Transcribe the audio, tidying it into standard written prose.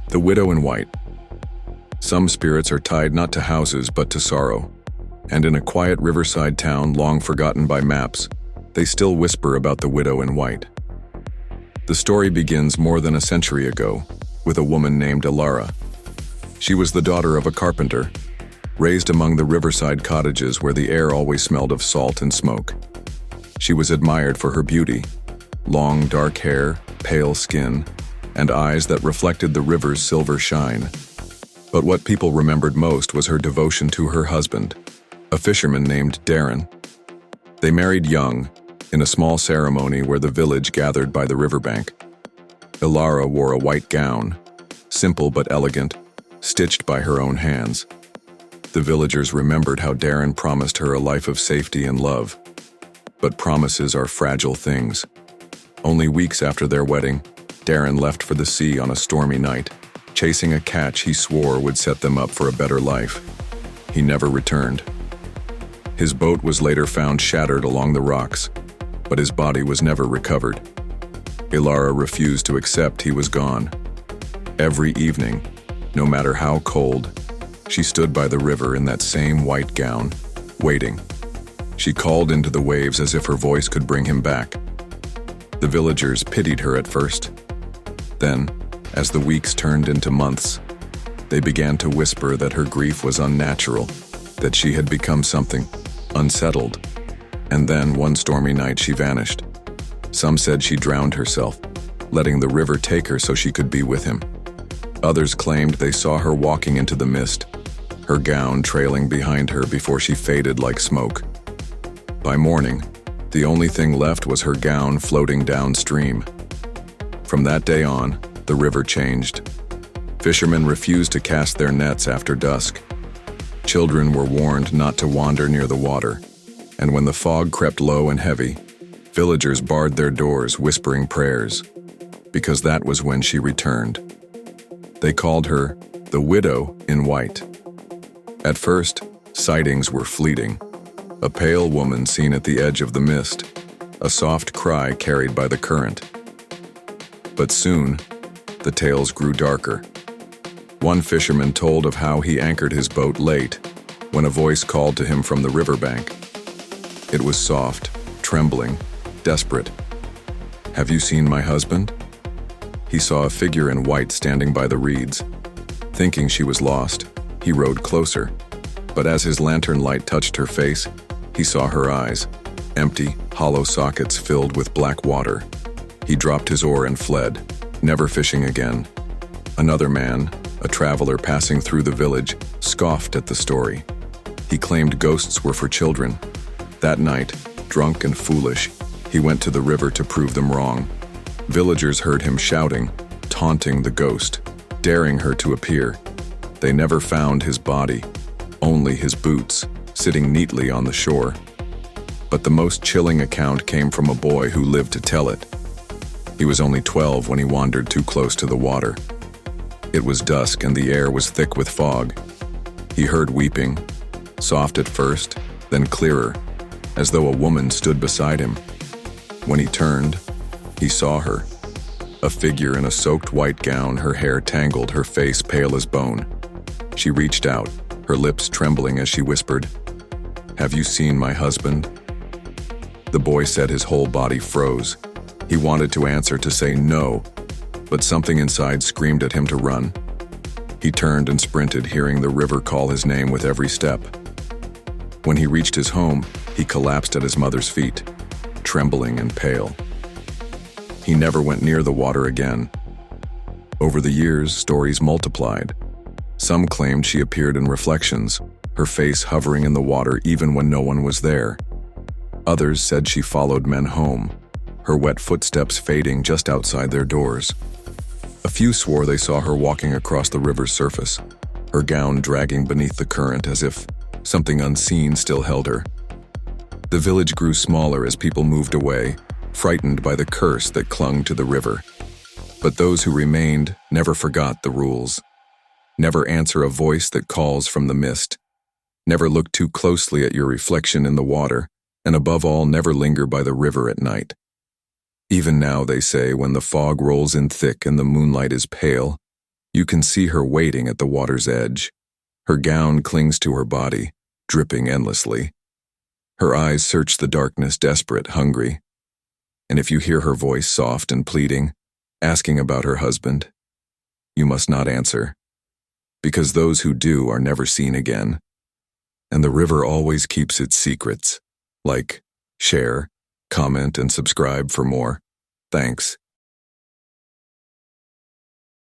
The widow in white. Some spirits are tied not to houses but to sorrow, and in a quiet riverside town long forgotten by maps, they still whisper about the widow in white. The story begins more than a century ago, with a woman named Ilara. She was the daughter of a carpenter, raised among the riverside cottages where the air always smelled of salt and smoke. She was admired for her beauty, long dark hair, pale skin, and eyes that reflected the river's silver shine. But what people remembered most was her devotion to her husband, a fisherman named Darren. They married young, in a small ceremony where the village gathered by the riverbank. Ilara wore a white gown, simple but elegant, stitched by her own hands. The villagers remembered how Darren promised her a life of safety and love. But promises are fragile things. Only weeks after their wedding, Darren left for the sea on a stormy night, chasing a catch he swore would set them up for a better life. He never returned. His boat was later found shattered along the rocks, but his body was never recovered. Ilara refused to accept he was gone. Every evening, no matter how cold, she stood by the river in that same white gown, waiting. She called into the waves as if her voice could bring him back. The villagers pitied her at first. Then, as the weeks turned into months, they began to whisper that her grief was unnatural, that she had become something, unsettled. And then, one stormy night, she vanished. Some said she drowned herself, letting the river take her so she could be with him. Others claimed they saw her walking into the mist, her gown trailing behind her before she faded like smoke. By morning, the only thing left was her gown floating downstream. From that day on, the river changed. Fishermen refused to cast their nets after dusk. Children were warned not to wander near the water, and when the fog crept low and heavy, villagers barred their doors whispering prayers, because that was when she returned. They called her the widow in white. At first, sightings were fleeting. A pale woman seen at the edge of the mist, a soft cry carried by the current. But soon, the tales grew darker. One fisherman told of how he anchored his boat late, when a voice called to him from the riverbank. It was soft, trembling, desperate. "Have you seen my husband?" He saw a figure in white standing by the reeds. Thinking she was lost, he rowed closer. But as his lantern light touched her face, he saw her eyes, empty, hollow sockets filled with black water. He dropped his oar and fled, never fishing again. Another man, a traveler passing through the village, scoffed at the story. He claimed ghosts were for children. That night, drunk and foolish, he went to the river to prove them wrong. Villagers heard him shouting, taunting the ghost, daring her to appear. They never found his body, only his boots, sitting neatly on the shore. But the most chilling account came from a boy who lived to tell it. He was only 12 when he wandered too close to the water. It was dusk and the air was thick with fog. He heard weeping, soft at first, then clearer, as though a woman stood beside him. When he turned, he saw her, a figure in a soaked white gown, her hair tangled, her face pale as bone. She reached out, her lips trembling as she whispered, "Have you seen my husband?" The boy said his whole body froze. He wanted to answer, to say no, but something inside screamed at him to run. He turned and sprinted, hearing the river call his name with every step. When he reached his home, he collapsed at his mother's feet, trembling and pale. He never went near the water again. Over the years, stories multiplied. Some claimed she appeared in reflections, her face hovering in the water even when no one was there. Others said she followed men home, her wet footsteps fading just outside their doors. A few swore they saw her walking across the river's surface, her gown dragging beneath the current as if something unseen still held her. The village grew smaller as people moved away, frightened by the curse that clung to the river. But those who remained never forgot the rules. Never answer a voice that calls from the mist. Never look too closely at your reflection in the water, and above all, never linger by the river at night. Even now, they say, when the fog rolls in thick and the moonlight is pale, You can see her waiting at the water's edge. Her gown clings to her body, dripping endlessly. Her eyes search the darkness, desperate, hungry. And if you hear her voice soft and pleading, asking about her husband, you must not answer, because those who do are never seen again. And the river always keeps its secrets. Like, share, comment, and subscribe for more. Thanks.